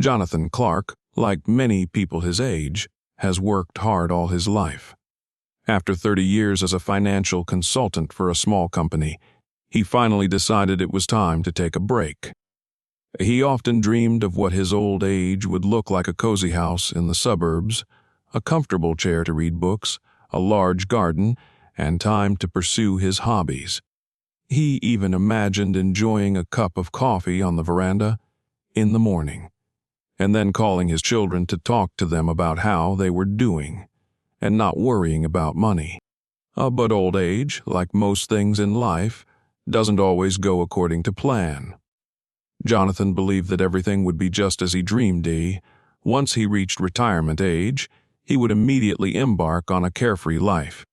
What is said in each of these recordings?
Jonathan Clark, like many people his age, has worked hard all his life. After 30 years as a financial consultant for a small company, he finally decided it was time to take a break. He often dreamed of what his old age would look like: a cozy house in the suburbs, a comfortable chair to read books, a large garden, and time to pursue his hobbies. He even imagined enjoying a cup of coffee on the veranda in the morning, and then calling his children to talk to them about how they were doing, and not worrying about money. But old age, like most things in life, doesn't always go according to plan. Jonathan believed that everything would be just as he dreamed. Once he reached retirement age, he would immediately embark on a carefree life.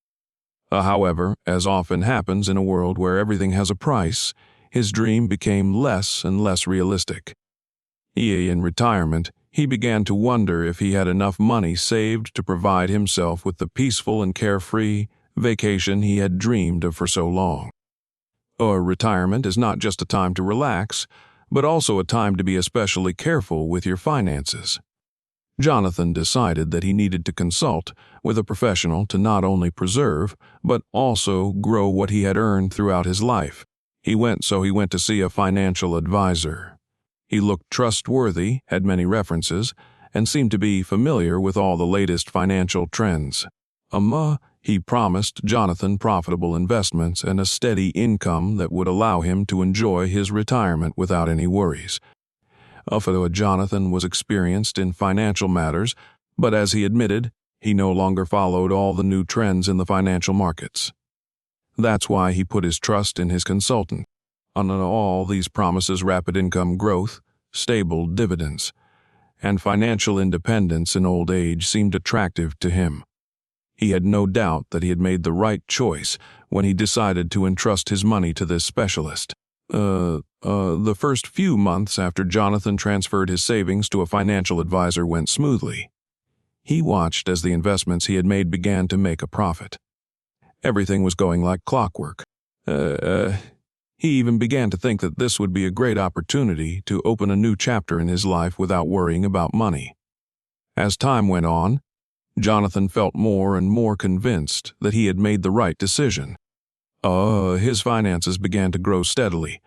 However, as often happens in a world where everything has a price, his dream became less and less realistic. In retirement, he began to wonder if he had enough money saved to provide himself with the peaceful and carefree vacation he had dreamed of for so long. Retirement is not just a time to relax, but also a time to be especially careful with your finances. Jonathan decided that he needed to consult with a professional to not only preserve, but also grow what he had earned throughout his life. He went to see a financial advisor. He looked trustworthy, had many references, and seemed to be familiar with all the latest financial trends. He promised Jonathan profitable investments and a steady income that would allow him to enjoy his retirement without any worries. Jonathan was experienced in financial matters, but as he admitted, he no longer followed all the new trends in the financial markets. That's why he put his trust in his consultant. On all these promises: rapid income growth, stable dividends, and financial independence in old age seemed attractive to him. He had no doubt that he had made the right choice when he decided to entrust his money to this specialist. The first few months after Jonathan transferred his savings to a financial advisor went smoothly. He watched as the investments he had made began to make a profit. Everything was going like clockwork. He even began to think that this would be a great opportunity to open a new chapter in his life without worrying about money. As time went on, Jonathan felt more and more convinced that he had made the right decision. His finances began to grow steadily,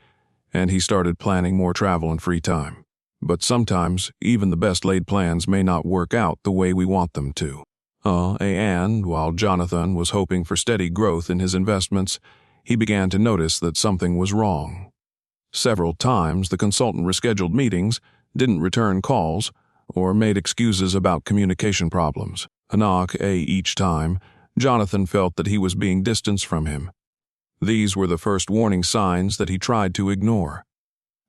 and he started planning more travel and free time. But sometimes, even the best-laid plans may not work out the way we want them to. And while Jonathan was hoping for steady growth in his investments, he began to notice that something was wrong. Several times, the consultant rescheduled meetings, didn't return calls, or made excuses about communication problems. Each time, Jonathan felt that he was being distanced from him. These were the first warning signs that he tried to ignore.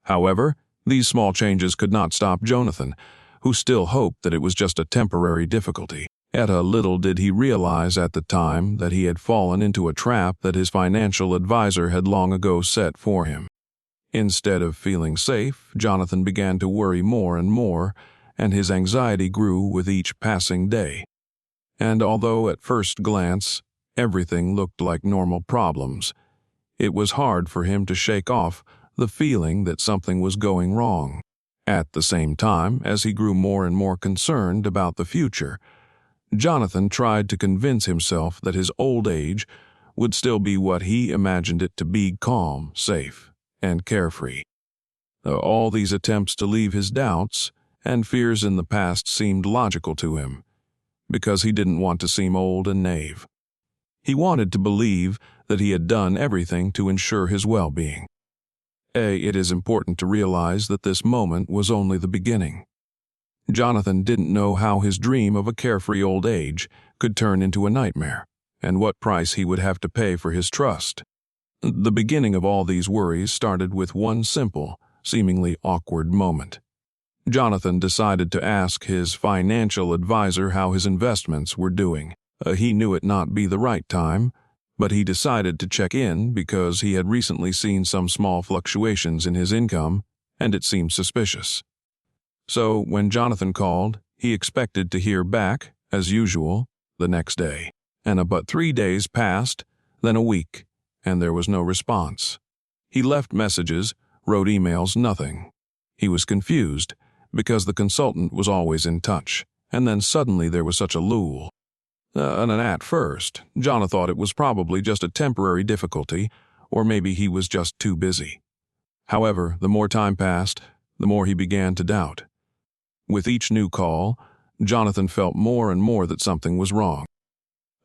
However, these small changes could not stop Jonathan, who still hoped that it was just a temporary difficulty. Little did he realize at the time that he had fallen into a trap that his financial advisor had long ago set for him. Instead of feeling safe, Jonathan began to worry more and more, and his anxiety grew with each passing day. And although at first glance everything looked like normal problems, it was hard for him to shake off the feeling that something was going wrong. At the same time, as he grew more and more concerned about the future, Jonathan tried to convince himself that his old age would still be what he imagined it to be: calm, safe, and carefree. All these attempts to leave his doubts and fears in the past seemed logical to him, because he didn't want to seem old and naive. He wanted to believe that he had done everything to ensure his well-being. It is important to realize that this moment was only the beginning. Jonathan didn't know how his dream of a carefree old age could turn into a nightmare, and what price he would have to pay for his trust. The beginning of all these worries started with one simple, seemingly awkward moment. Jonathan decided to ask his financial advisor how his investments were doing. He knew it not be the right time, but he decided to check in because he had recently seen some small fluctuations in his income, and it seemed suspicious. So when Jonathan called, he expected to hear back, as usual, the next day. But 3 days passed, then a week, and there was no response. He left messages, wrote emails, nothing. He was confused, because the consultant was always in touch, and then suddenly there was such a lull. And at first, Jonathan thought it was probably just a temporary difficulty, or maybe he was just too busy. However, the more time passed, the more he began to doubt. With each new call, Jonathan felt more and more that something was wrong.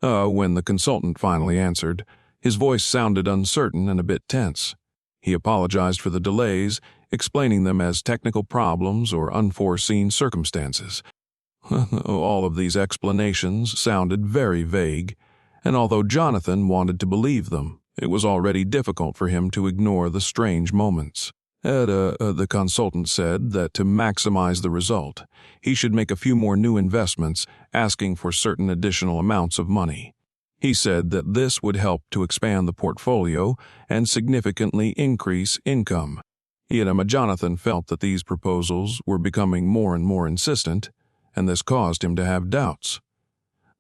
When the consultant finally answered, his voice sounded uncertain and a bit tense. He apologized for the delays, explaining them as technical problems or unforeseen circumstances. All of these explanations sounded very vague, and although Jonathan wanted to believe them, it was already difficult for him to ignore the strange moments. The consultant said that to maximize the result, he should make a few more new investments, asking for certain additional amounts of money. He said that this would help to expand the portfolio and significantly increase income. Yet Jonathan felt that these proposals were becoming more and more insistent, and this caused him to have doubts.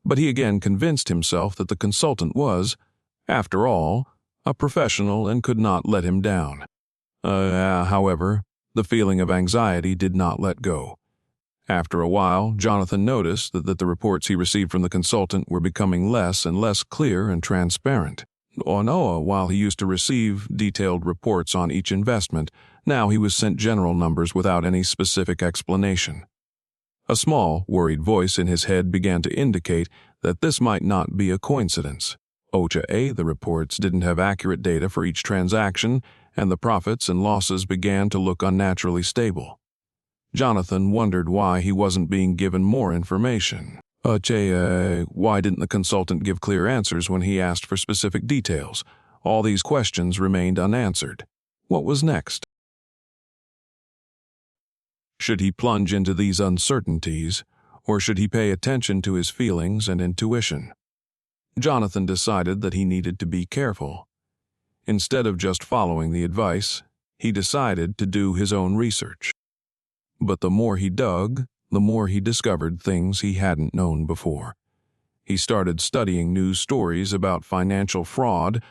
But he again convinced himself that the consultant was, after all, a professional and could not let him down. However, the feeling of anxiety did not let go. After a while, Jonathan noticed that the reports he received from the consultant were becoming less and less clear and transparent. While he used to receive detailed reports on each investment, now he was sent general numbers without any specific explanation. A small, worried voice in his head began to indicate that this might not be a coincidence. The reports didn't have accurate data for each transaction, and the profits and losses began to look unnaturally stable. Jonathan wondered why he wasn't being given more information. Why didn't the consultant give clear answers when he asked for specific details? All these questions remained unanswered. What was next? Should he plunge into these uncertainties, or should he pay attention to his feelings and intuition? Jonathan decided that he needed to be careful. Instead of just following the advice, he decided to do his own research. But the more he dug, the more he discovered things he hadn't known before. He started studying news stories about financial fraud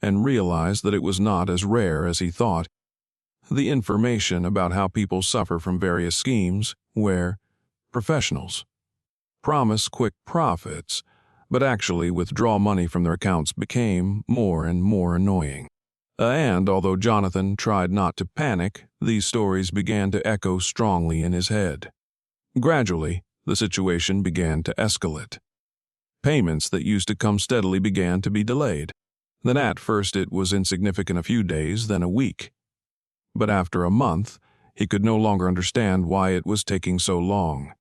and realized that it was not as rare as he thought. The information about how people suffer from various schemes where professionals promise quick profits but actually withdraw money from their accounts became more and more annoying. And although Jonathan tried not to panic, these stories began to echo strongly in his head. Gradually, the situation began to escalate. Payments that used to come steadily began to be delayed. Then at first it was insignificant a few days, then a week. But after a month, he could no longer understand why it was taking so long.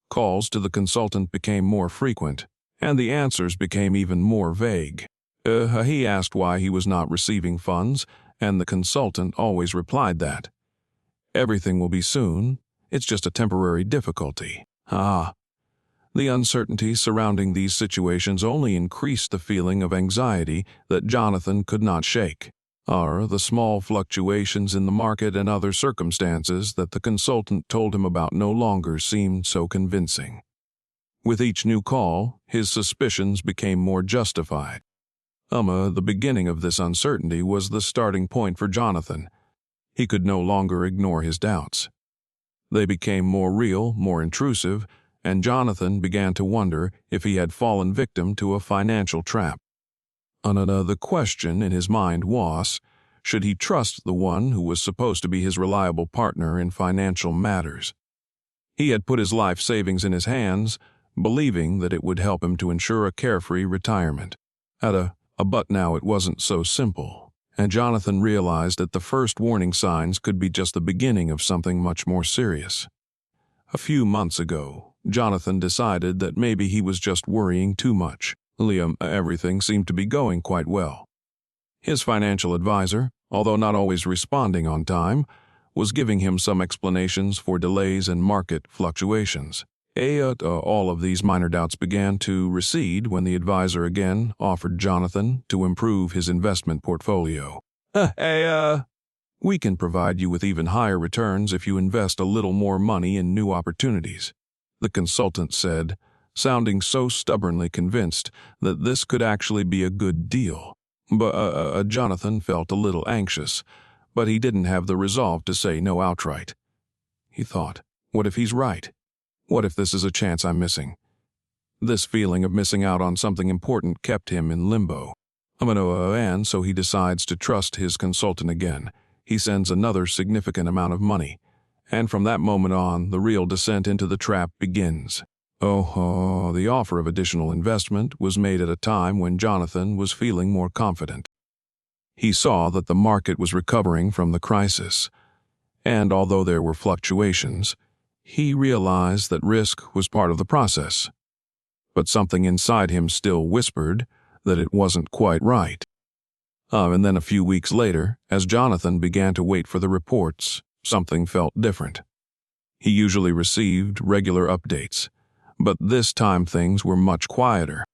Calls to the consultant became more frequent, and the answers became even more vague. He asked why he was not receiving funds, and the consultant always replied that everything will be soon, it's just a temporary difficulty. The uncertainty surrounding these situations only increased the feeling of anxiety that Jonathan could not shake. The small fluctuations in the market and other circumstances that the consultant told him about no longer seemed so convincing. With each new call, his suspicions became more justified. The beginning of this uncertainty was the starting point for Jonathan. He could no longer ignore his doubts. They became more real, more intrusive, and Jonathan began to wonder if he had fallen victim to a financial trap. The question in his mind was, should he trust the one who was supposed to be his reliable partner in financial matters? He had put his life savings in his hands, believing that it would help him to ensure a carefree retirement. But now it wasn't so simple, and Jonathan realized that the first warning signs could be just the beginning of something much more serious. A few months ago, Jonathan decided that maybe he was just worrying too much. Everything seemed to be going quite well. His financial advisor, although not always responding on time, was giving him some explanations for delays and market fluctuations. All of these minor doubts began to recede when the advisor again offered Jonathan to improve his investment portfolio. We can provide you with even higher returns if you invest a little more money in new opportunities, the consultant said, sounding so stubbornly convinced that this could actually be a good deal. But Jonathan felt a little anxious, but he didn't have the resolve to say no outright. He thought, What if he's right? What if this is a chance I'm missing? This feeling of missing out on something important kept him in limbo. And so he decides to trust his consultant again. He sends another significant amount of money. And from that moment on, the real descent into the trap begins. The offer of additional investment was made at a time when Jonathan was feeling more confident. He saw that the market was recovering from the crisis, and although there were fluctuations, he realized that risk was part of the process. But something inside him still whispered that it wasn't quite right. And then a few weeks later, as Jonathan began to wait for the reports, something felt different. He usually received regular updates, but this time things were much quieter.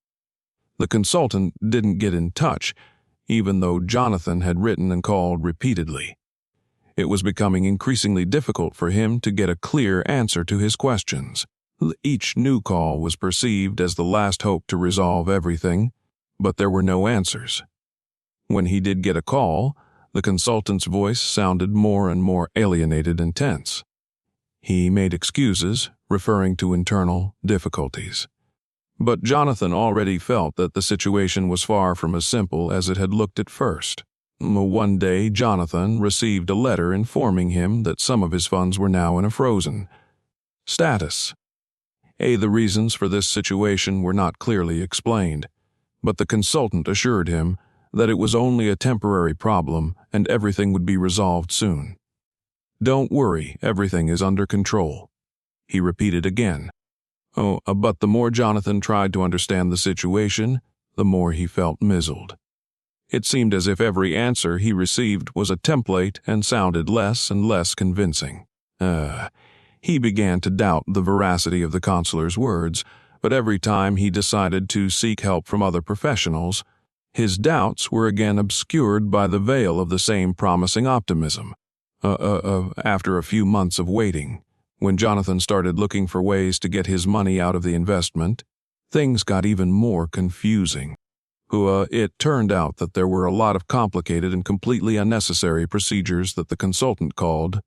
The consultant didn't get in touch, even though Jonathan had written and called repeatedly. It was becoming increasingly difficult for him to get a clear answer to his questions. Each new call was perceived as the last hope to resolve everything, but there were no answers. When he did get a call, the consultant's voice sounded more and more alienated and tense. He made excuses, referring to internal difficulties. But Jonathan already felt that the situation was far from as simple as it had looked at first. One day, Jonathan received a letter informing him that some of his funds were now in a frozen status. The reasons for this situation were not clearly explained, but the consultant assured him that it was only a temporary problem and everything would be resolved soon. "Don't worry, everything is under control," he repeated again. But the more Jonathan tried to understand the situation, the more he felt mizzled. It seemed as if every answer he received was a template and sounded less and less convincing. He began to doubt the veracity of the counselor's words, but every time he decided to seek help from other professionals, his doubts were again obscured by the veil of the same promising optimism. After a few months of waiting, when Jonathan started looking for ways to get his money out of the investment, things got even more confusing. It turned out that there were a lot of complicated and completely unnecessary procedures that the consultant called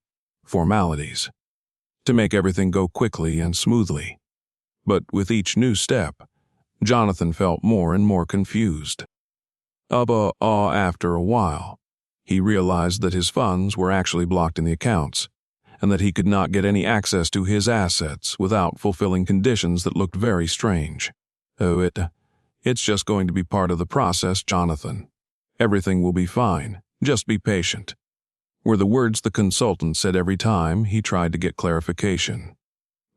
formalities, to make everything go quickly and smoothly. But with each new step, Jonathan felt more and more confused. After a while, he realized that his funds were actually blocked in the accounts, and that he could not get any access to his assets without fulfilling conditions that looked very strange. It's just going to be part of the process, Jonathan. Everything will be fine. Just be patient," were the words the consultant said every time he tried to get clarification.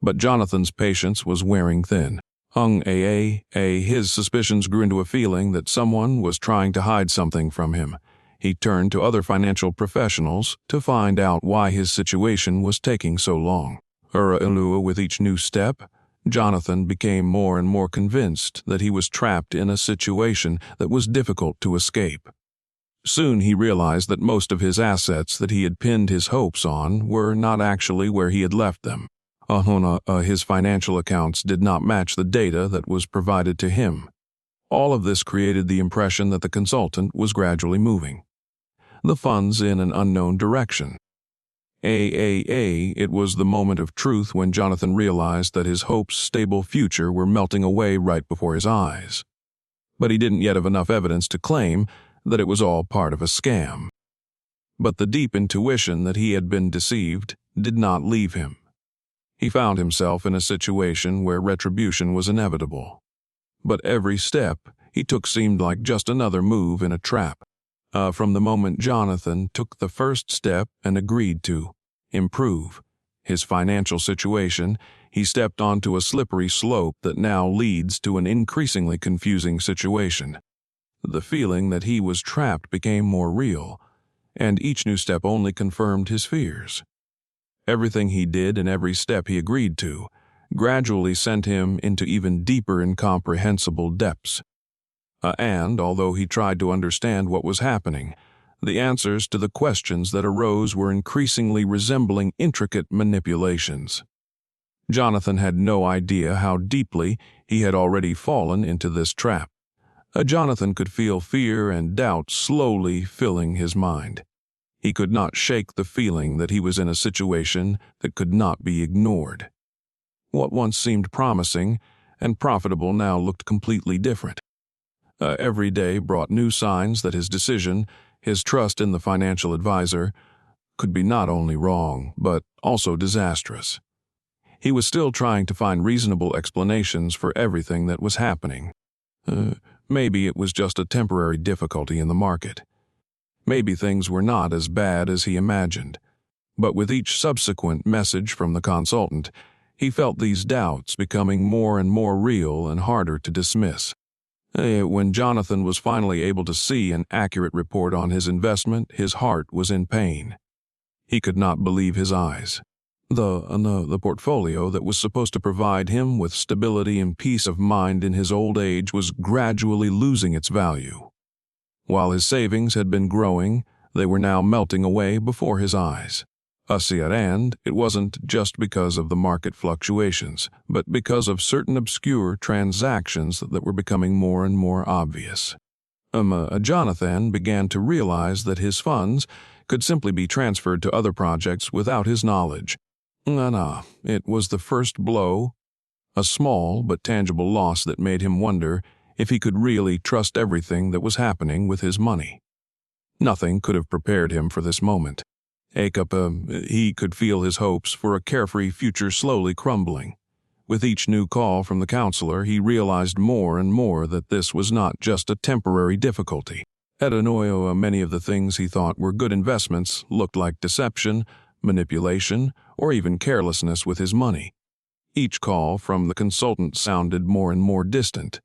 But Jonathan's patience was wearing thin. His suspicions grew into a feeling that someone was trying to hide something from him. He turned to other financial professionals to find out why his situation was taking so long. With each new step, Jonathan became more and more convinced that he was trapped in a situation that was difficult to escape. Soon he realized that most of his assets that he had pinned his hopes on were not actually where he had left them. His financial accounts did not match the data that was provided to him. All of this created the impression that the consultant was gradually moving the funds in an unknown direction. It was the moment of truth when Jonathan realized that his hopes' stable future were melting away right before his eyes. But he didn't yet have enough evidence to claim that it was all part of a scam. But the deep intuition that he had been deceived did not leave him. He found himself in a situation where retribution was inevitable. But every step he took seemed like just another move in a trap. From the moment Jonathan took the first step and agreed to improve his financial situation, he stepped onto a slippery slope that now leads to an increasingly confusing situation. The feeling that he was trapped became more real, and each new step only confirmed his fears. Everything he did and every step he agreed to gradually sent him into even deeper incomprehensible depths. And although he tried to understand what was happening, the answers to the questions that arose were increasingly resembling intricate manipulations. Jonathan had no idea how deeply he had already fallen into this trap. Jonathan could feel fear and doubt slowly filling his mind. He could not shake the feeling that he was in a situation that could not be ignored. What once seemed promising and profitable now looked completely different. Every day brought new signs that his decision, his trust in the financial advisor, could be not only wrong, but also disastrous. He was still trying to find reasonable explanations for everything that was happening. Maybe it was just a temporary difficulty in the market. Maybe things were not as bad as he imagined. But with each subsequent message from the consultant, he felt these doubts becoming more and more real and harder to dismiss. When Jonathan was finally able to see an accurate report on his investment, his heart was in pain. He could not believe his eyes. The portfolio that was supposed to provide him with stability and peace of mind in his old age was gradually losing its value. While his savings had been growing, they were now melting away before his eyes. And it wasn't just because of the market fluctuations, but because of certain obscure transactions that were becoming more and more obvious. Jonathan began to realize that his funds could simply be transferred to other projects without his knowledge. It was the first blow, a small but tangible loss that made him wonder if he could really trust everything that was happening with his money. Nothing could have prepared him for this moment. He could feel his hopes for a carefree future slowly crumbling. With each new call from the counselor, he realized more and more that this was not just a temporary difficulty. At Anoyo, many of the things he thought were good investments looked like deception, manipulation, or even carelessness with his money. Each call from the consultant sounded more and more distant.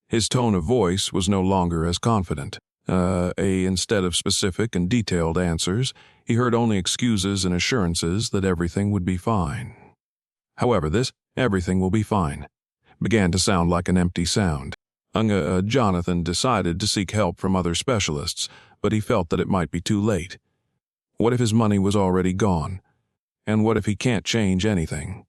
His tone of voice was no longer as confident. Instead of specific and detailed answers, he heard only excuses and assurances that everything would be fine. However, this "everything will be fine" began to sound like an empty sound. Jonathan decided to seek help from other specialists, but he felt that it might be too late. What if his money was already gone? And what if he can't change anything?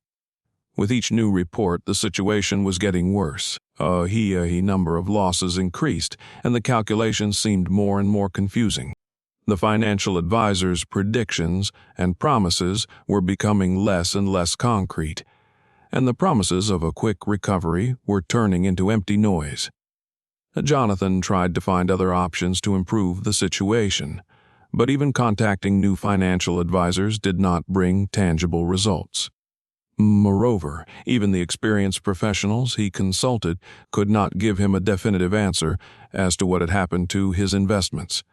With each new report, the situation was getting worse. Number of losses increased, and the calculations seemed more and more confusing. The financial advisor's predictions and promises were becoming less and less concrete, and the promises of a quick recovery were turning into empty noise. Jonathan tried to find other options to improve the situation, but even contacting new financial advisors did not bring tangible results. Moreover, even the experienced professionals he consulted could not give him a definitive answer as to what had happened to his investments.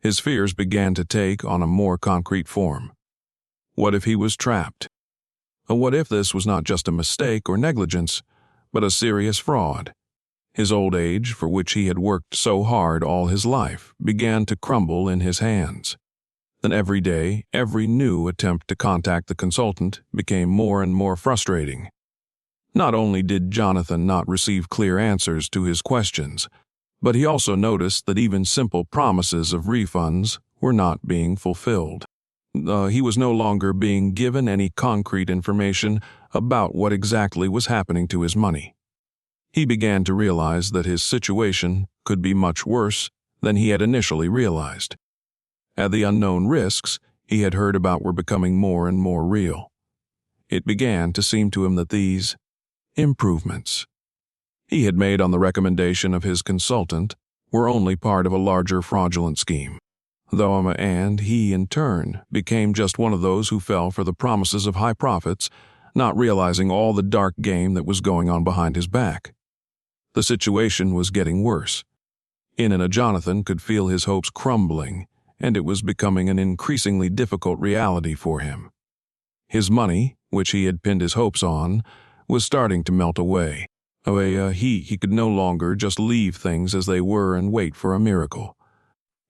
His fears began to take on a more concrete form. What if he was trapped? What if this was not just a mistake or negligence, but a serious fraud? His old age, for which he had worked so hard all his life, began to crumble in his hands. Then every day, every new attempt to contact the consultant became more and more frustrating. Not only did Jonathan not receive clear answers to his questions, but he also noticed that even simple promises of refunds were not being fulfilled. He was no longer being given any concrete information about what exactly was happening to his money. He began to realize that his situation could be much worse than he had initially realized. The unknown risks he had heard about were becoming more and more real. It began to seem to him that these improvements he had made on the recommendation of his consultant were only part of a larger fraudulent scheme, and he, in turn, became just one of those who fell for the promises of high profits, not realizing all the dark game that was going on behind his back. The situation was getting worse. Jonathan could feel his hopes crumbling, and it was becoming an increasingly difficult reality for him. His money, which he had pinned his hopes on, was starting to melt away. He could no longer just leave things as they were and wait for a miracle.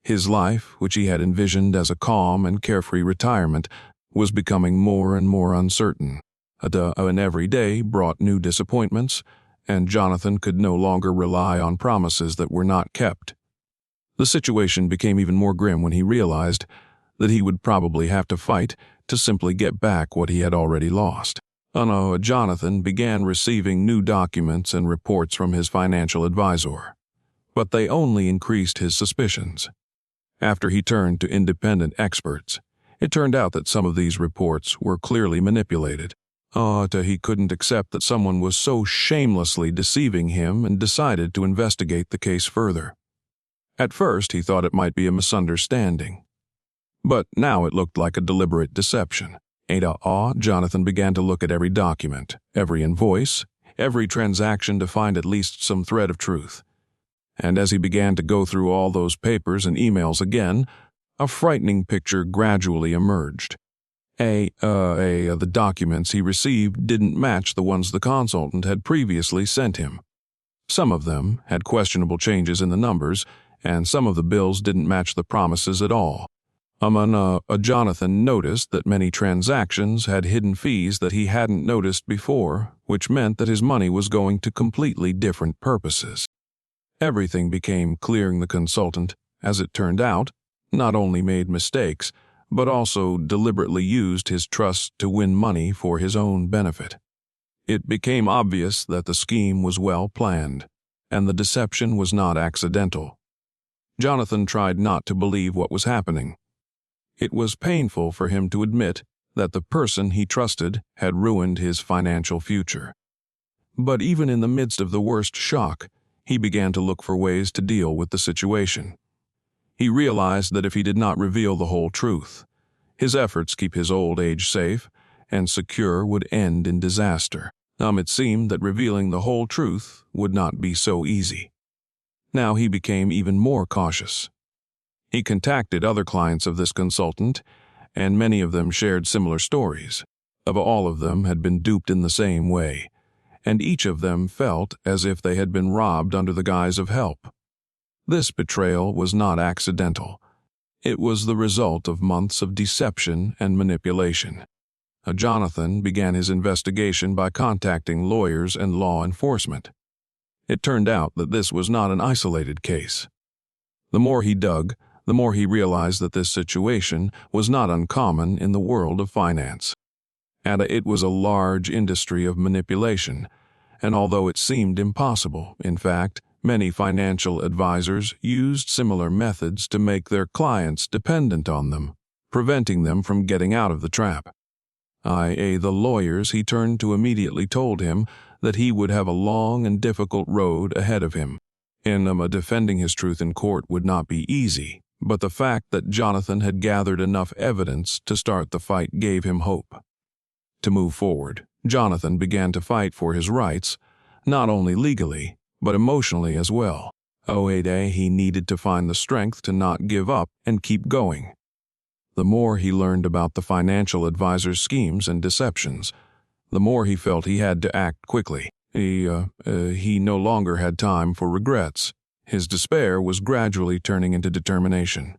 His life, which he had envisioned as a calm and carefree retirement, was becoming more and more uncertain. And every day brought new disappointments, and Jonathan could no longer rely on promises that were not kept. The situation became even more grim when he realized that he would probably have to fight to simply get back what he had already lost. Jonathan began receiving new documents and reports from his financial advisor, but they only increased his suspicions. After he turned to independent experts, it turned out that some of these reports were clearly manipulated. He couldn't accept that someone was so shamelessly deceiving him and decided to investigate the case further. At first, he thought it might be a misunderstanding, but now it looked like a deliberate deception. Jonathan began to look at every document, every invoice, every transaction to find at least some thread of truth. And as he began to go through all those papers and emails again, a frightening picture gradually emerged. The documents he received didn't match the ones the consultant had previously sent him. Some of them had questionable changes in the numbers, and some of the bills didn't match the promises at all. Jonathan noticed that many transactions had hidden fees that he hadn't noticed before, which meant that his money was going to completely different purposes. Everything became clear. The consultant, as it turned out, not only made mistakes, but also deliberately used his trust to win money for his own benefit. It became obvious that the scheme was well planned, and the deception was not accidental. Jonathan tried not to believe what was happening. It was painful for him to admit that the person he trusted had ruined his financial future. But even in the midst of the worst shock, he began to look for ways to deal with the situation. He realized that if he did not reveal the whole truth, his efforts to keep his old age safe and secure would end in disaster. It seemed that revealing the whole truth would not be so easy. Now he became even more cautious. He contacted other clients of this consultant, and many of them shared similar stories. All of them had been duped in the same way, and each of them felt as if they had been robbed under the guise of help. This betrayal was not accidental. It was the result of months of deception and manipulation. Jonathan began his investigation by contacting lawyers and law enforcement. It turned out that this was not an isolated case. The more he dug, the more he realized that this situation was not uncommon in the world of finance. It was a large industry of manipulation, and although it seemed impossible, in fact, many financial advisors used similar methods to make their clients dependent on them, preventing them from getting out of the trap. The lawyers he turned to immediately told him that he would have a long and difficult road ahead of him. Defending his truth in court would not be easy, but the fact that Jonathan had gathered enough evidence to start the fight gave him hope. To move forward, Jonathan began to fight for his rights, not only legally, but emotionally as well. He needed to find the strength to not give up and keep going. The more he learned about the financial advisor's schemes and deceptions, the more he felt he had to act quickly. He no longer had time for regrets. His despair was gradually turning into determination.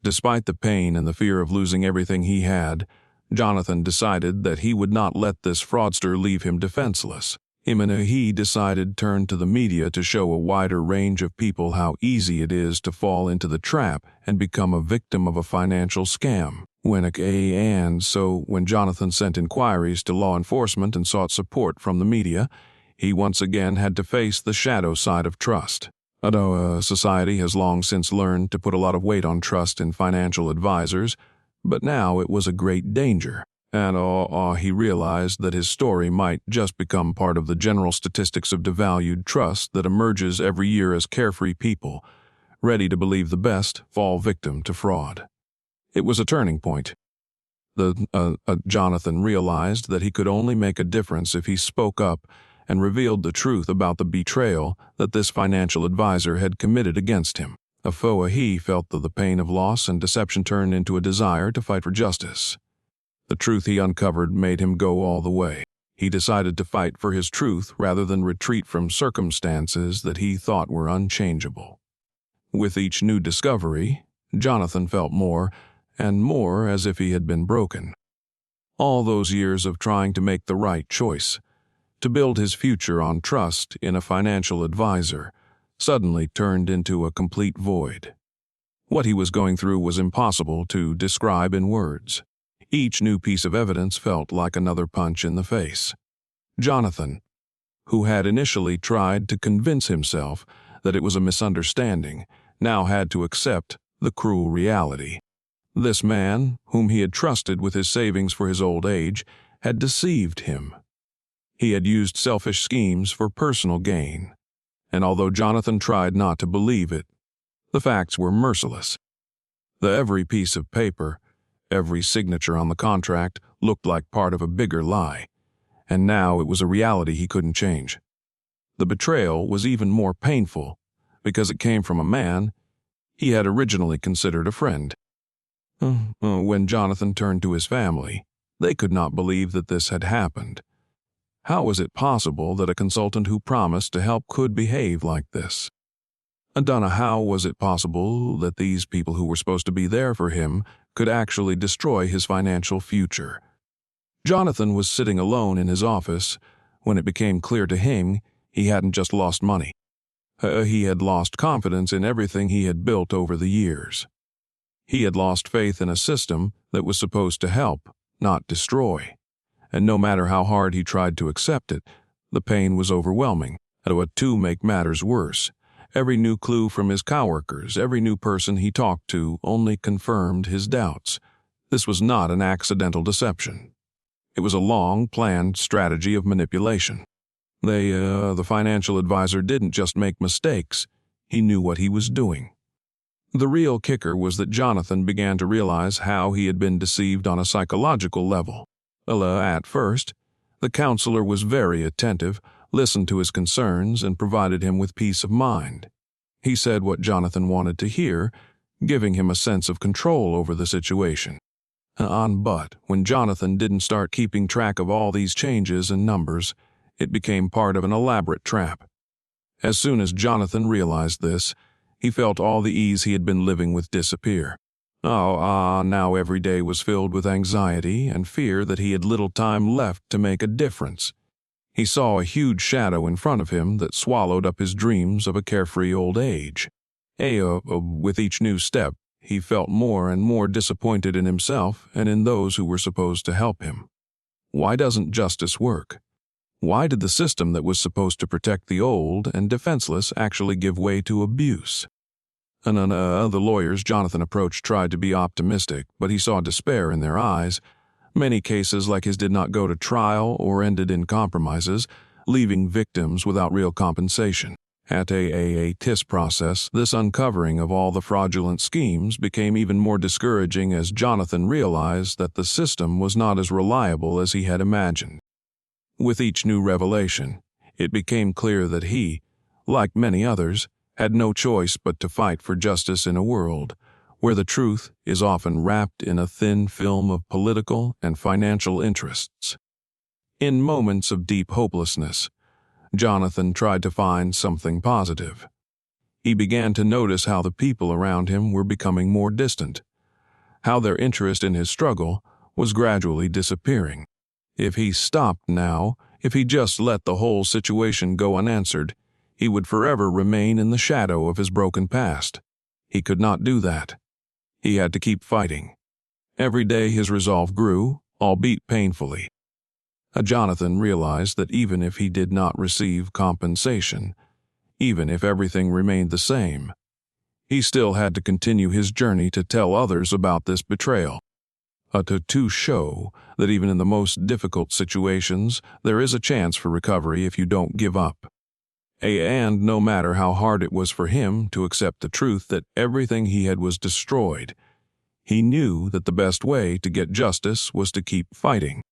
Despite the pain and the fear of losing everything he had, Jonathan decided that he would not let this fraudster leave him defenseless. He decided to turn to the media to show a wider range of people how easy it is to fall into the trap and become a victim of a financial scam. When Jonathan sent inquiries to law enforcement and sought support from the media, he once again had to face the shadow side of trust. Society has long since learned to put a lot of weight on trust in financial advisors, but now it was a great danger. He realized that his story might just become part of the general statistics of devalued trust that emerges every year as carefree people, ready to believe the best, fall victim to fraud. It was a turning point. Jonathan realized that he could only make a difference if he spoke up and revealed the truth about the betrayal that this financial advisor had committed against him. He felt that the pain of loss and deception turned into a desire to fight for justice. The truth he uncovered made him go all the way. He decided to fight for his truth rather than retreat from circumstances that he thought were unchangeable. With each new discovery, Jonathan felt more and more as if he had been broken. All those years of trying to make the right choice, to build his future on trust in a financial advisor, suddenly turned into a complete void. What he was going through was impossible to describe in words. Each new piece of evidence felt like another punch in the face. Jonathan, who had initially tried to convince himself that it was a misunderstanding, now had to accept the cruel reality. This man, whom he had trusted with his savings for his old age, had deceived him. He had used selfish schemes for personal gain, and although Jonathan tried not to believe it, the facts were merciless. Every piece of paper, every signature on the contract looked like part of a bigger lie, and now it was a reality he couldn't change. The betrayal was even more painful because it came from a man he had originally considered a friend. When Jonathan turned to his family, they could not believe that this had happened. How was it possible that a consultant who promised to help could behave like this? Donna, how was it possible that these people who were supposed to be there for him could actually destroy his financial future? Jonathan was sitting alone in his office when it became clear to him he hadn't just lost money. He had lost confidence in everything he had built over the years. He had lost faith in a system that was supposed to help, not destroy. And no matter how hard he tried to accept it, the pain was overwhelming. To make matters worse, every new clue from his coworkers, every new person he talked to, only confirmed his doubts. This was not an accidental deception. It was a long-planned strategy of manipulation. The financial advisor didn't just make mistakes, he knew what he was doing. The real kicker was that Jonathan began to realize how he had been deceived on a psychological level. At first, the counselor was very attentive, listened to his concerns, and provided him with peace of mind. He said what Jonathan wanted to hear, giving him a sense of control over the situation. But when Jonathan didn't start keeping track of all these changes and numbers, it became part of an elaborate trap. As soon as Jonathan realized this, he felt all the ease he had been living with disappear. Now every day was filled with anxiety and fear that he had little time left to make a difference. He saw a huge shadow in front of him that swallowed up his dreams of a carefree old age. With each new step, he felt more and more disappointed in himself and in those who were supposed to help him. Why doesn't justice work? Why did the system that was supposed to protect the old and defenseless actually give way to abuse? The lawyers Jonathan approached tried to be optimistic, but he saw despair in their eyes. Many cases like his did not go to trial or ended in compromises, leaving victims without real compensation. At a TIS process, this uncovering of all the fraudulent schemes became even more discouraging as Jonathan realized that the system was not as reliable as he had imagined. With each new revelation, it became clear that he, like many others, had no choice but to fight for justice in a world where the truth is often wrapped in a thin film of political and financial interests. In moments of deep hopelessness, Jonathan tried to find something positive. He began to notice how the people around him were becoming more distant, how their interest in his struggle was gradually disappearing. If he stopped now, if he just let the whole situation go unanswered, he would forever remain in the shadow of his broken past. He could not do that. He had to keep fighting. Every day his resolve grew, albeit painfully. Jonathan realized that even if he did not receive compensation, even if everything remained the same, he still had to continue his journey to tell others about this betrayal. To show that even in the most difficult situations, there is a chance for recovery if you don't give up. And no matter how hard it was for him to accept the truth that everything he had was destroyed, he knew that the best way to get justice was to keep fighting.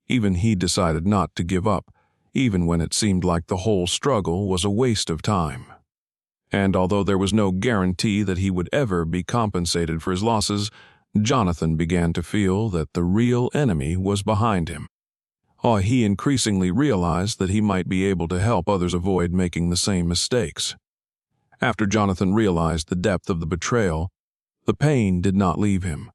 Even he decided not to give up, even when it seemed like the whole struggle was a waste of time. And although there was no guarantee that he would ever be compensated for his losses, Jonathan began to feel that the real enemy was behind him. He increasingly realized that he might be able to help others avoid making the same mistakes. After Jonathan realized the depth of the betrayal, the pain did not leave him.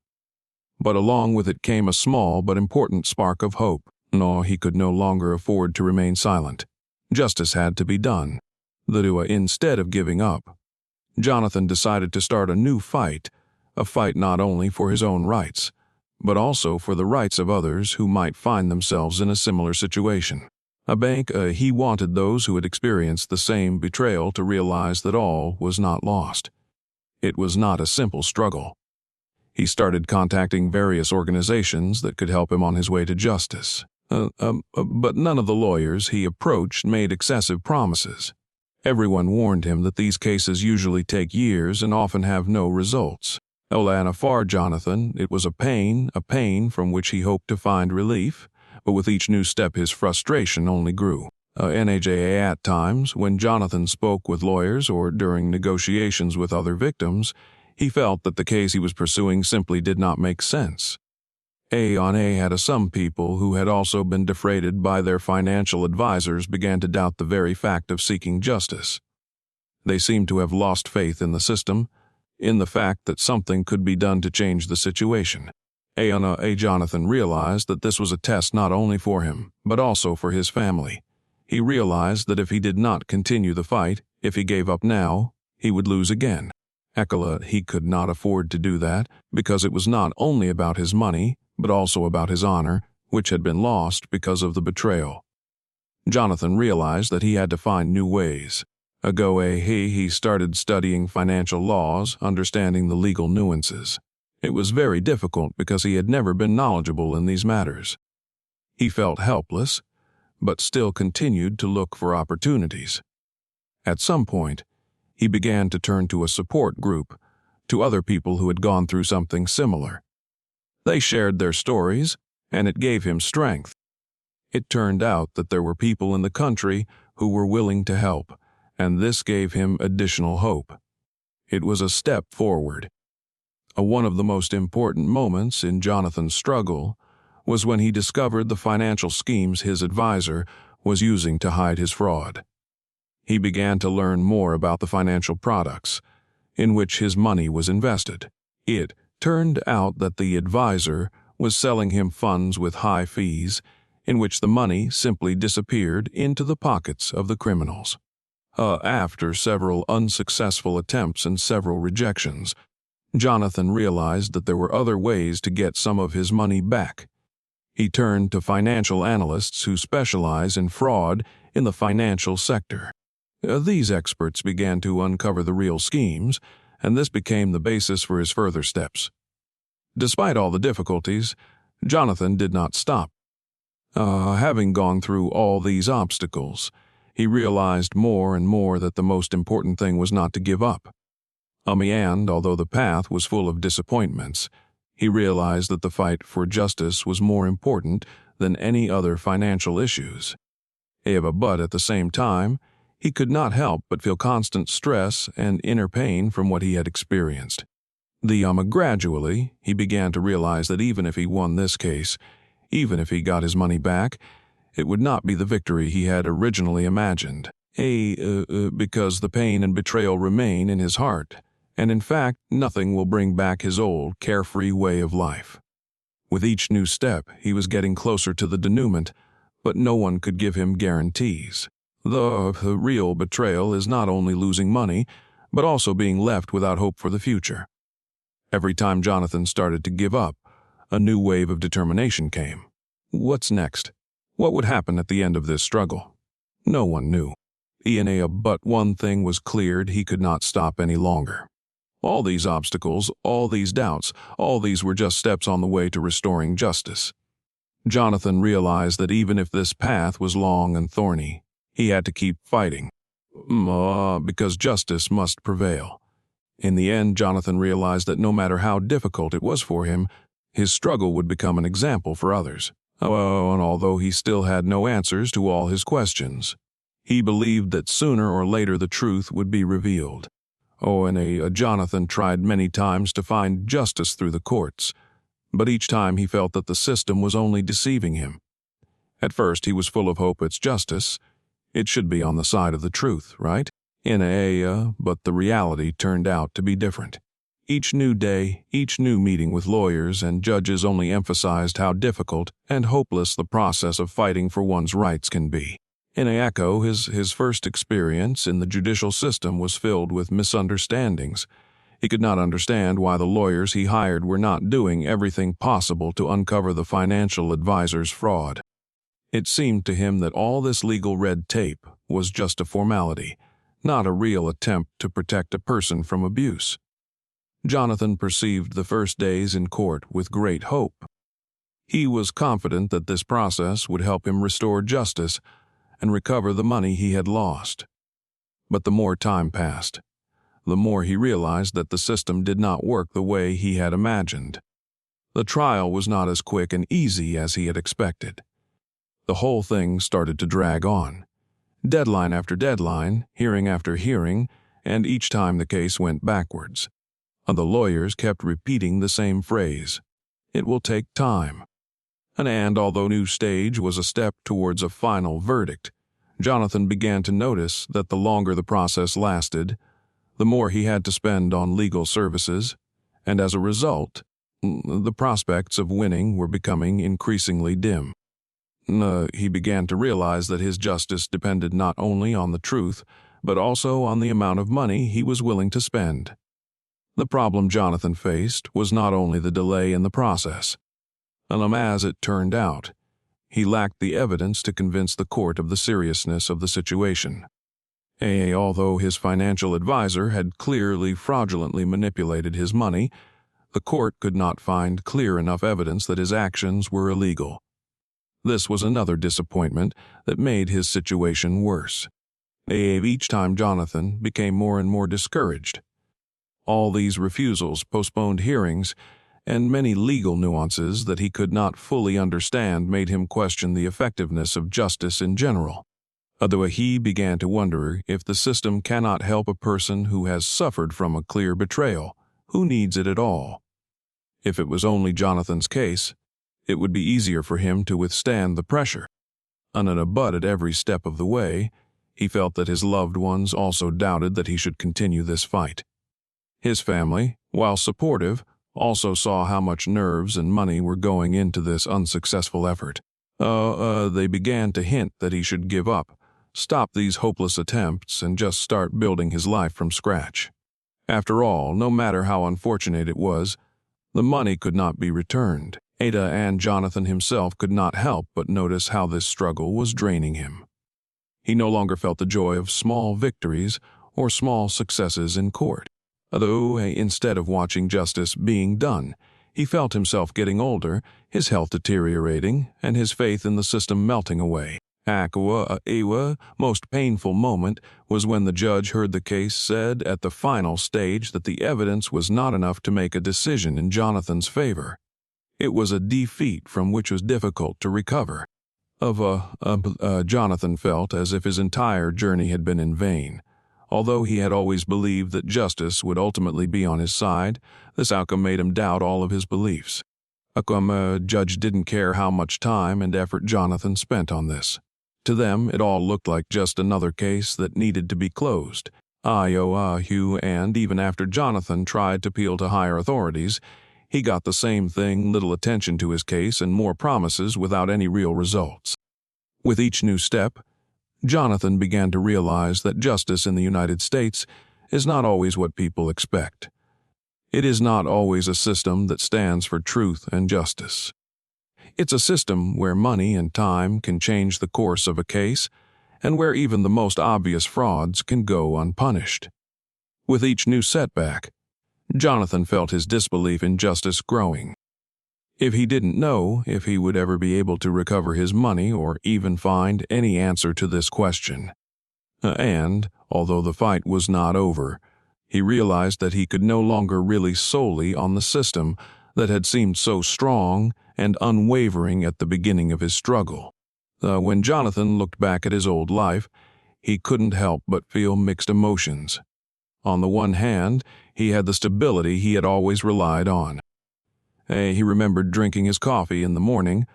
But along with it came a small but important spark of hope. He could no longer afford to remain silent. Justice had to be done. Instead of giving up, Jonathan decided to start a new fight, a fight not only for his own rights, but also for the rights of others who might find themselves in a similar situation. He wanted those who had experienced the same betrayal to realize that all was not lost. It was not a simple struggle. He started contacting various organizations that could help him on his way to justice. But none of the lawyers he approached made excessive promises. Everyone warned him that these cases usually take years and often have no results. And for Jonathan, it was a pain from which he hoped to find relief, but with each new step his frustration only grew. At times, when Jonathan spoke with lawyers or during negotiations with other victims, he felt that the case he was pursuing simply did not make sense. Some people who had also been defrauded by their financial advisors began to doubt the very fact of seeking justice. They seemed to have lost faith in the system, in the fact that something could be done to change the situation. Jonathan realized that this was a test not only for him, but also for his family. He realized that if he did not continue the fight, if he gave up now, he would lose again. He could not afford to do that, because it was not only about his money, but also about his honor, which had been lost because of the betrayal. Jonathan realized that he had to find new ways. He started studying financial laws, understanding the legal nuances. It was very difficult because he had never been knowledgeable in these matters. He felt helpless, but still continued to look for opportunities. At some point, he began to turn to a support group, to other people who had gone through something similar. They shared their stories, and it gave him strength. It turned out that there were people in the country who were willing to help, and this gave him additional hope. It was a step forward. One of the most important moments in Jonathan's struggle was when he discovered the financial schemes his advisor was using to hide his fraud. He began to learn more about the financial products in which his money was invested. It turned out that the advisor was selling him funds with high fees, in which the money simply disappeared into the pockets of the criminals. After several unsuccessful attempts and several rejections, Jonathan realized that there were other ways to get some of his money back. He turned to financial analysts who specialize in fraud in the financial sector. These experts began to uncover the real schemes, and this became the basis for his further steps. Despite all the difficulties, Jonathan did not stop. Having gone through all these obstacles, he realized more and more that the most important thing was not to give up. And although the path was full of disappointments, he realized that the fight for justice was more important than any other financial issues. But at the same time, he could not help but feel constant stress and inner pain from what he had experienced. Gradually, he began to realize that even if he won this case, even if he got his money back, it would not be the victory he had originally imagined. Because the pain and betrayal remain in his heart, and in fact, nothing will bring back his old, carefree way of life. With each new step, he was getting closer to the denouement, but no one could give him guarantees. The real betrayal is not only losing money, but also being left without hope for the future. Every time Jonathan started to give up, a new wave of determination came. What's next? What would happen at the end of this struggle? No one knew. But one thing was cleared: he could not stop any longer. All these obstacles, all these doubts, all these were just steps on the way to restoring justice. Jonathan realized that even if this path was long and thorny, he had to keep fighting, because justice must prevail. In the end, Jonathan realized that no matter how difficult it was for him, his struggle would become an example for others. And although he still had no answers to all his questions, he believed that sooner or later the truth would be revealed. Jonathan tried many times to find justice through the courts, but each time he felt that the system was only deceiving him. At first, he was full of hope it's justice. It should be on the side of the truth, right? But the reality turned out to be different. Each new day, each new meeting with lawyers and judges only emphasized how difficult and hopeless the process of fighting for one's rights can be. His first experience in the judicial system was filled with misunderstandings. He could not understand why the lawyers he hired were not doing everything possible to uncover the financial advisor's fraud. It seemed to him that all this legal red tape was just a formality, not a real attempt to protect a person from abuse. Jonathan perceived the first days in court with great hope. He was confident that this process would help him restore justice and recover the money he had lost. But the more time passed, the more he realized that the system did not work the way he had imagined. The trial was not as quick and easy as he had expected. The whole thing started to drag on. Deadline after deadline, hearing after hearing, and each time the case went backwards. The lawyers kept repeating the same phrase: "It will take time." And although new stage was a step towards a final verdict, Jonathan began to notice that the longer the process lasted, the more he had to spend on legal services, and as a result, the prospects of winning were becoming increasingly dim. He began to realize that his justice depended not only on the truth, but also on the amount of money he was willing to spend. The problem Jonathan faced was not only the delay in the process. As it turned out, he lacked the evidence to convince the court of the seriousness of the situation. Although his financial advisor had clearly fraudulently manipulated his money, the court could not find clear enough evidence that his actions were illegal. This was another disappointment that made his situation worse. Each time Jonathan became more and more discouraged. All these refusals postponed hearings, and many legal nuances that he could not fully understand made him question the effectiveness of justice in general. Although he began to wonder if the system cannot help a person who has suffered from a clear betrayal, who needs it at all? If it was only Jonathan's case, it would be easier for him to withstand the pressure. But at every step of the way, he felt that his loved ones also doubted that he should continue this fight. His family, while supportive, also saw how much nerves and money were going into this unsuccessful effort. They began to hint that he should give up, stop these hopeless attempts, and just start building his life from scratch. After all, no matter how unfortunate it was, the money could not be returned. Ada and Jonathan himself could not help but notice how this struggle was draining him. He no longer felt the joy of small victories or small successes in court. Although, instead of watching justice being done, he felt himself getting older, his health deteriorating, and his faith in the system melting away. Most painful moment was when the judge heard the case said at the final stage that the evidence was not enough to make a decision in Jonathan's favor. It was a defeat from which was difficult to recover. Jonathan felt as if his entire journey had been in vain. Although he had always believed that justice would ultimately be on his side, this outcome made him doubt all of his beliefs. Judge didn't care how much time and effort Jonathan spent on this. To them, it all looked like just another case that needed to be closed. And even after Jonathan tried to appeal to higher authorities, he got the same thing: little attention to his case and more promises without any real results. With each new step, Jonathan began to realize that justice in the United States is not always what people expect. It is not always a system that stands for truth and justice. It's a system where money and time can change the course of a case, and where even the most obvious frauds can go unpunished. With each new setback, Jonathan felt his disbelief in justice growing. If he didn't know if he would ever be able to recover his money or even find any answer to this question. And, although the fight was not over, he realized that he could no longer rely solely on the system that had seemed so strong and unwavering at the beginning of his struggle. When Jonathan looked back at his old life, he couldn't help but feel mixed emotions. On the one hand, he had the stability he had always relied on. He remembered drinking his coffee in the morning,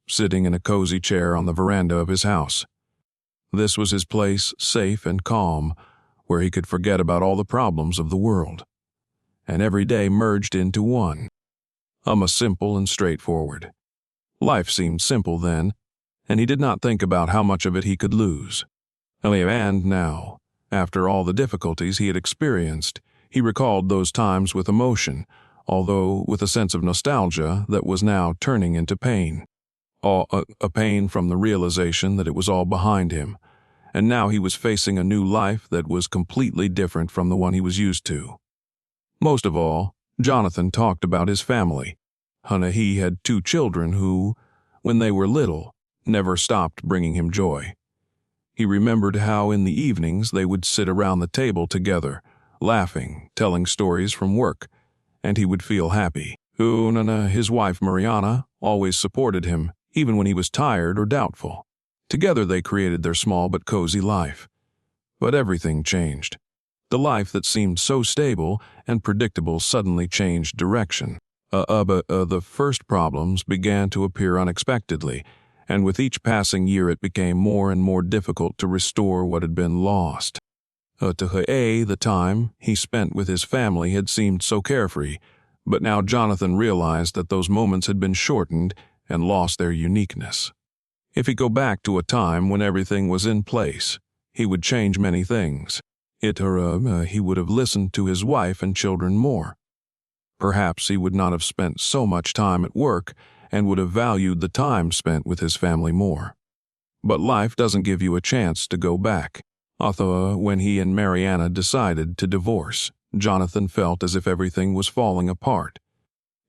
sitting in a cozy chair on the veranda of his house. This was his place, safe and calm, where he could forget about all the problems of the world. And every day merged into one. Simple and straightforward. Life seemed simple then, and he did not think about how much of it he could lose. And now, after all the difficulties he had experienced, he recalled those times with emotion, although with a sense of nostalgia that was now turning into pain. A pain from the realization that it was all behind him, and now he was facing a new life that was completely different from the one he was used to. Most of all, Jonathan talked about his family. He had 2 children who, when they were little, never stopped bringing him joy. He remembered how in the evenings they would sit around the table together, laughing, telling stories from work, and he would feel happy. His wife Mariana always supported him, even when he was tired or doubtful. Together they created their small but cozy life. But everything changed. The life that seemed so stable and predictable suddenly changed direction. The first problems began to appear unexpectedly, and with each passing year it became more and more difficult to restore what had been lost. The time he spent with his family had seemed so carefree, but now Jonathan realized that those moments had been shortened and lost their uniqueness. If he go back to a time when everything was in place, he would change many things. He would have listened to his wife and children more. Perhaps he would not have spent so much time at work and would have valued the time spent with his family more. But life doesn't give you a chance to go back. When he and Mariana decided to divorce, Jonathan felt as if everything was falling apart.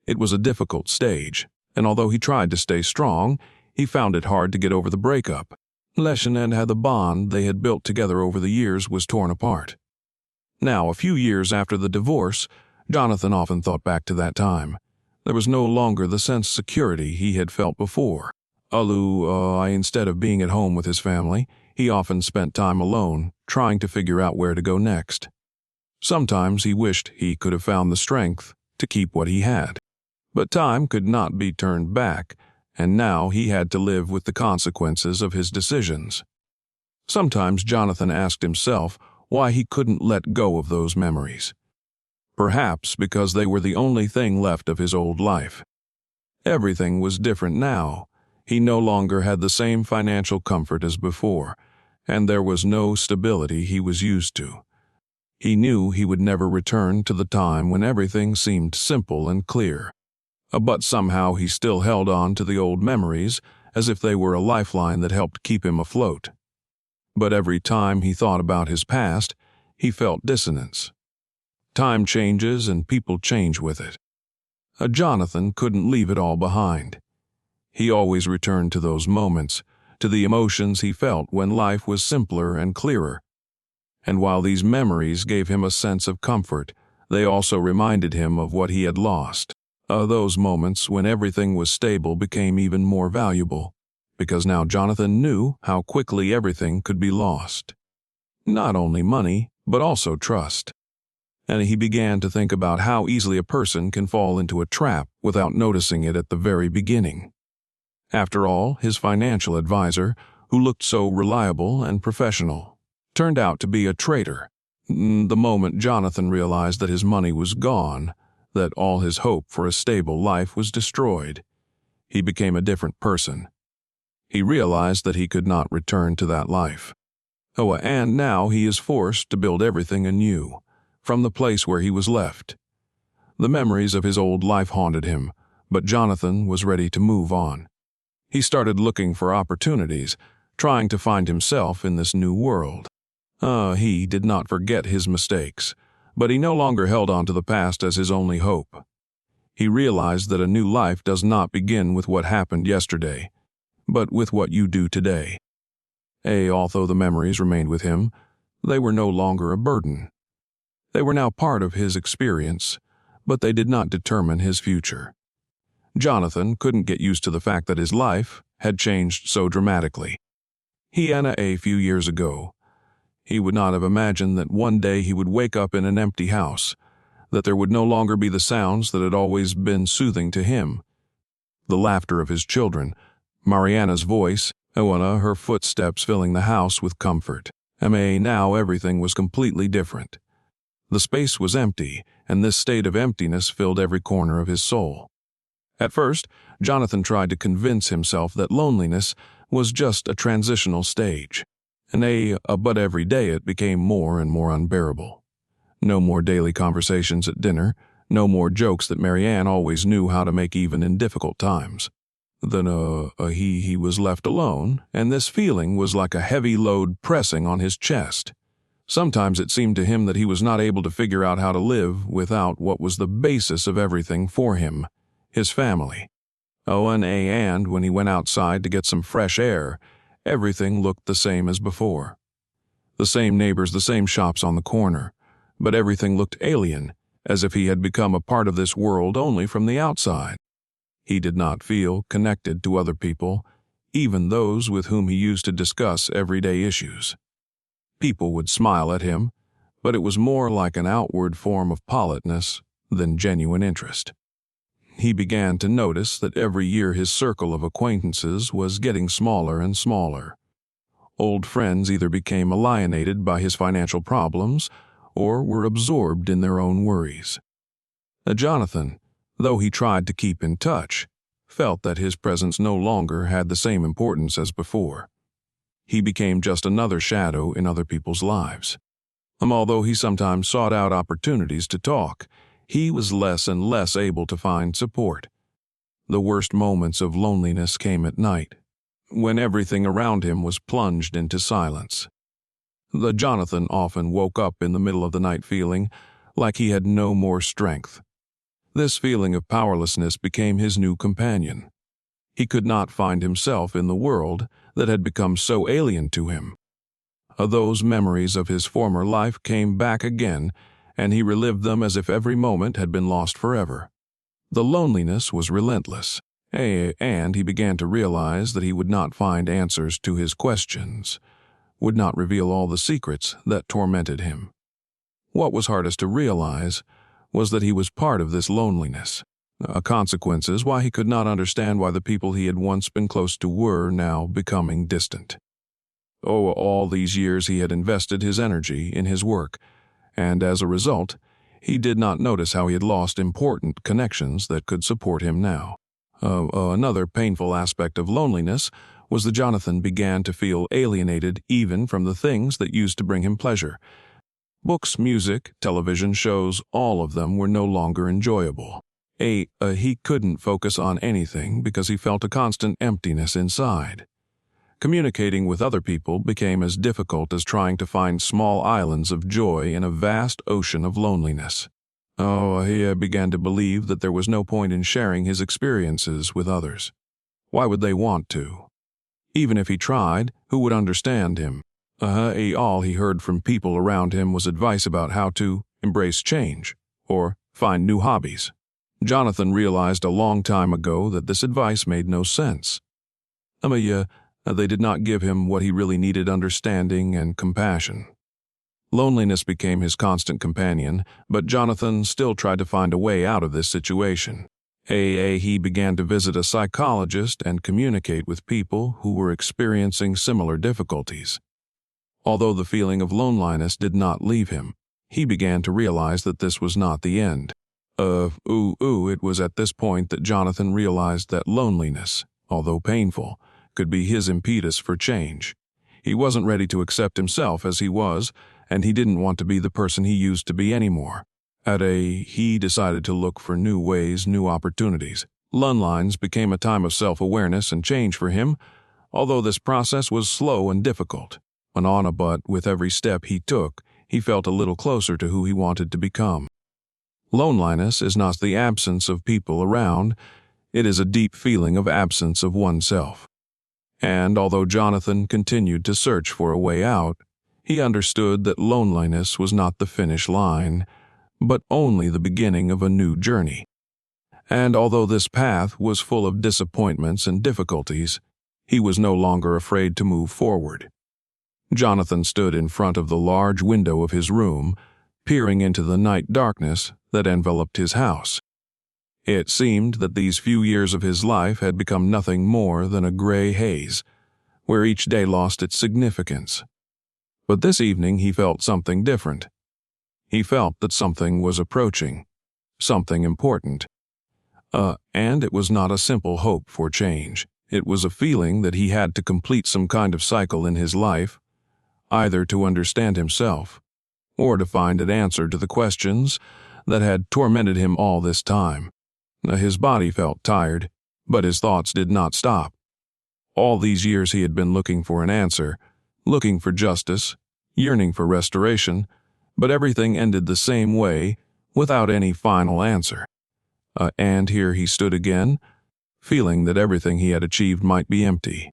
It was a difficult stage, and although he tried to stay strong, he found it hard to get over the breakup. The bond they had built together over the years was torn apart. Now, a few years after the divorce, Jonathan often thought back to that time. There was no longer the sense of security he had felt before. Instead of being at home with his family, he often spent time alone, trying to figure out where to go next. Sometimes he wished he could have found the strength to keep what he had. But time could not be turned back, and now he had to live with the consequences of his decisions. Sometimes Jonathan asked himself why he couldn't let go of those memories. Perhaps because they were the only thing left of his old life. Everything was different now. He no longer had the same financial comfort as before, and there was no stability he was used to. He knew he would never return to the time when everything seemed simple and clear. But somehow he still held on to the old memories as if they were a lifeline that helped keep him afloat. But every time he thought about his past, he felt dissonance. Time changes and people change with it. Jonathan couldn't leave it all behind. He always returned to those moments, to the emotions he felt when life was simpler and clearer. And while these memories gave him a sense of comfort, they also reminded him of what he had lost. Those moments when everything was stable became even more valuable, because now Jonathan knew how quickly everything could be lost. Not only money, but also trust. And he began to think about how easily a person can fall into a trap without noticing it at the very beginning. After all, his financial advisor, who looked so reliable and professional, turned out to be a traitor. The moment Jonathan realized that his money was gone, that all his hope for a stable life was destroyed, he became a different person. He realized that he could not return to that life. And now he is forced to build everything anew, from the place where he was left. The memories of his old life haunted him, but Jonathan was ready to move on. He started looking for opportunities, trying to find himself in this new world. He did not forget his mistakes, but he no longer held on to the past as his only hope. He realized that a new life does not begin with what happened yesterday, but with what you do today. Although the memories remained with him, they were no longer a burden. They were now part of his experience, but they did not determine his future. Jonathan couldn't get used to the fact that his life had changed so dramatically. A few years ago, he would not have imagined that one day he would wake up in an empty house, that there would no longer be the sounds that had always been soothing to him. The laughter of his children, Mariana's voice, her footsteps filling the house with comfort. Now everything was completely different. The space was empty, and this state of emptiness filled every corner of his soul. At first, Jonathan tried to convince himself that loneliness was just a transitional stage. But every day it became more and more unbearable. No more daily conversations at dinner, no more jokes that Marianne always knew how to make even in difficult times. Then he was left alone, and this feeling was like a heavy load pressing on his chest. Sometimes it seemed to him that he was not able to figure out how to live without what was the basis of everything for him, his family. And when he went outside to get some fresh air, everything looked the same as before. The same neighbors, the same shops on the corner, but everything looked alien, as if he had become a part of this world only from the outside. He did not feel connected to other people, even those with whom he used to discuss everyday issues. People would smile at him, but it was more like an outward form of politeness than genuine interest. He began to notice that every year his circle of acquaintances was getting smaller and smaller. Old friends either became alienated by his financial problems or were absorbed in their own worries. Jonathan, though he tried to keep in touch, felt that his presence no longer had the same importance as before. He became just another shadow in other people's lives. Although he sometimes sought out opportunities to talk, he was less and less able to find support. The worst moments of loneliness came at night, when everything around him was plunged into silence. Jonathan often woke up in the middle of the night feeling like he had no more strength. This feeling of powerlessness became his new companion. He could not find himself in the world that had become so alien to him. Those memories of his former life came back again, and he relived them as if every moment had been lost forever. The loneliness was relentless, and he began to realize that he would not find answers to his questions, would not reveal all the secrets that tormented him. What was hardest to realize was that he was part of this loneliness. Consequences why he could not understand why the people he had once been close to were now becoming distant. All these years he had invested his energy in his work, and as a result, he did not notice how he had lost important connections that could support him now. Another painful aspect of loneliness was that Jonathan began to feel alienated even from the things that used to bring him pleasure. Books, music, television shows, all of them were no longer enjoyable. He couldn't focus on anything because he felt a constant emptiness inside. Communicating with other people became as difficult as trying to find small islands of joy in a vast ocean of loneliness. He began to believe that there was no point in sharing his experiences with others. Why would they want to? Even if he tried, who would understand him? All he heard from people around him was advice about how to embrace change or find new hobbies. Jonathan realized a long time ago that this advice made no sense. They did not give him what he really needed: understanding and compassion. Loneliness became his constant companion, but Jonathan still tried to find a way out of this situation. He began to visit a psychologist and communicate with people who were experiencing similar difficulties. Although the feeling of loneliness did not leave him, he began to realize that this was not the end. It was at this point that Jonathan realized that loneliness, although painful, could be his impetus for change. He wasn't ready to accept himself as he was, and he didn't want to be the person he used to be anymore. He decided to look for new ways, new opportunities. Lunlines became a time of self-awareness and change for him, although this process was slow and difficult. But with every step he took, he felt a little closer to who he wanted to become. Loneliness is not the absence of people around, it is a deep feeling of absence of oneself. And although Jonathan continued to search for a way out, he understood that loneliness was not the finish line, but only the beginning of a new journey. And although this path was full of disappointments and difficulties, he was no longer afraid to move forward. Jonathan stood in front of the large window of his room, peering into the night darkness that enveloped his house. It seemed that these few years of his life had become nothing more than a gray haze, where each day lost its significance. But this evening he felt something different. He felt that something was approaching, something important. And it was not a simple hope for change. It was a feeling that he had to complete some kind of cycle in his life, either to understand himself or to find an answer to the questions that had tormented him all this time. His body felt tired, but his thoughts did not stop. All these years he had been looking for an answer, looking for justice, yearning for restoration, but everything ended the same way, without any final answer. And here he stood again, feeling that everything he had achieved might be empty.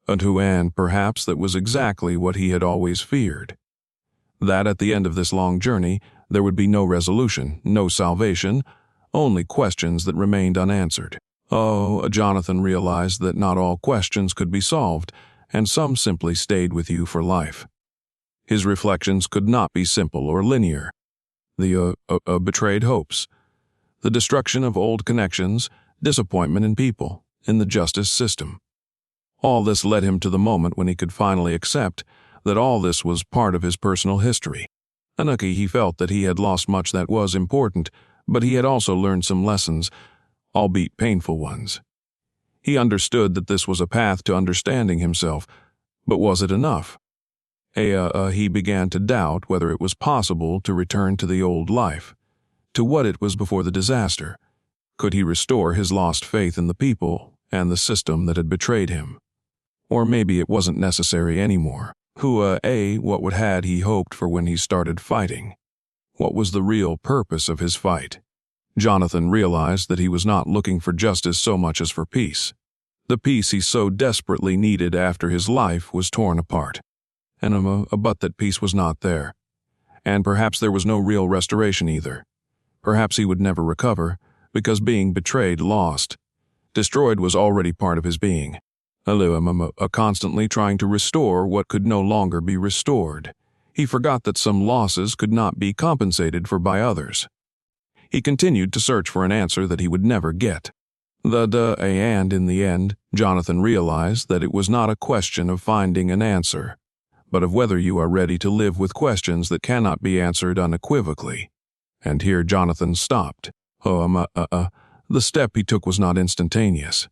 And perhaps that was exactly what he had always feared. That at the end of this long journey, there would be no resolution, no salvation, only questions that remained unanswered. Jonathan realized that not all questions could be solved, and some simply stayed with you for life. His reflections could not be simple or linear. The betrayed hopes, the destruction of old connections, disappointment in people, in the justice system. All this led him to the moment when he could finally accept that all this was part of his personal history. He felt that he had lost much that was important, but he had also learned some lessons, albeit painful ones. He understood that this was a path to understanding himself, but was it enough? He began to doubt whether it was possible to return to the old life, to what it was before the disaster. Could he restore his lost faith in the people and the system that had betrayed him? Or maybe it wasn't necessary anymore. What had he hoped for when he started fighting? What was the real purpose of his fight? Jonathan realized that he was not looking for justice so much as for peace. The peace he so desperately needed after his life was torn apart. But that peace was not there. And perhaps there was no real restoration either. Perhaps he would never recover, because being betrayed, lost, destroyed was already part of his being. Constantly trying to restore what could no longer be restored. He forgot that some losses could not be compensated for by others. He continued to search for an answer that he would never get. And in the end, Jonathan realized that it was not a question of finding an answer, but of whether you are ready to live with questions that cannot be answered unequivocally. And here Jonathan stopped. The step he took was not instantaneous.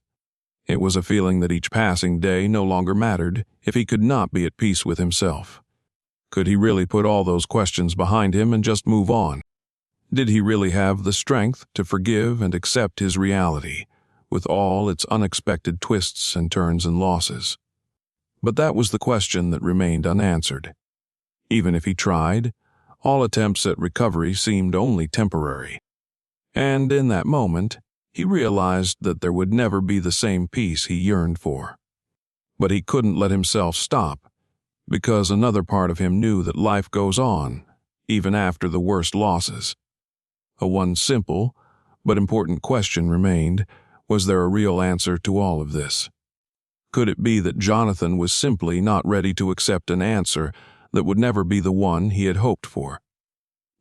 It was a feeling that each passing day no longer mattered if he could not be at peace with himself. Could he really put all those questions behind him and just move on? Did he really have the strength to forgive and accept his reality, with all its unexpected twists and turns and losses? But that was the question that remained unanswered. Even if he tried, all attempts at recovery seemed only temporary. And in that moment, he realized that there would never be the same peace he yearned for. But he couldn't let himself stop, because another part of him knew that life goes on, even after the worst losses. One simple, but important question remained: was there a real answer to all of this? Could it be that Jonathan was simply not ready to accept an answer that would never be the one he had hoped for?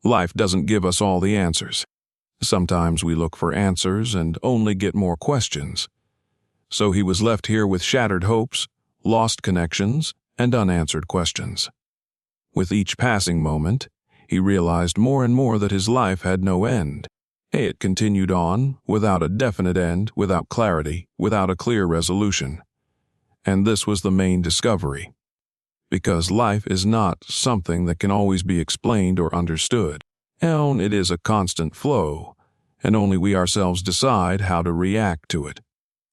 Life doesn't give us all the answers. Sometimes we look for answers and only get more questions. So he was left here with shattered hopes, lost connections, and unanswered questions. With each passing moment, he realized more and more that his life had no end. It continued on, without a definite end, without clarity, without a clear resolution. And this was the main discovery. Because life is not something that can always be explained or understood. It is a constant flow, and only we ourselves decide how to react to it.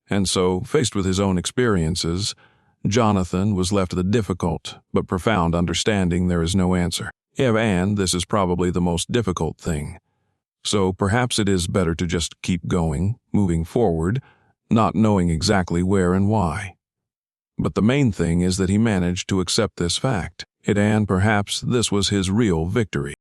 And so, faced with his own experiences, Jonathan was left with a difficult but profound understanding there is no answer. And this is probably the most difficult thing. So perhaps it is better to just keep going, moving forward, not knowing exactly where and why. But the main thing is that he managed to accept this fact. And perhaps this was his real victory.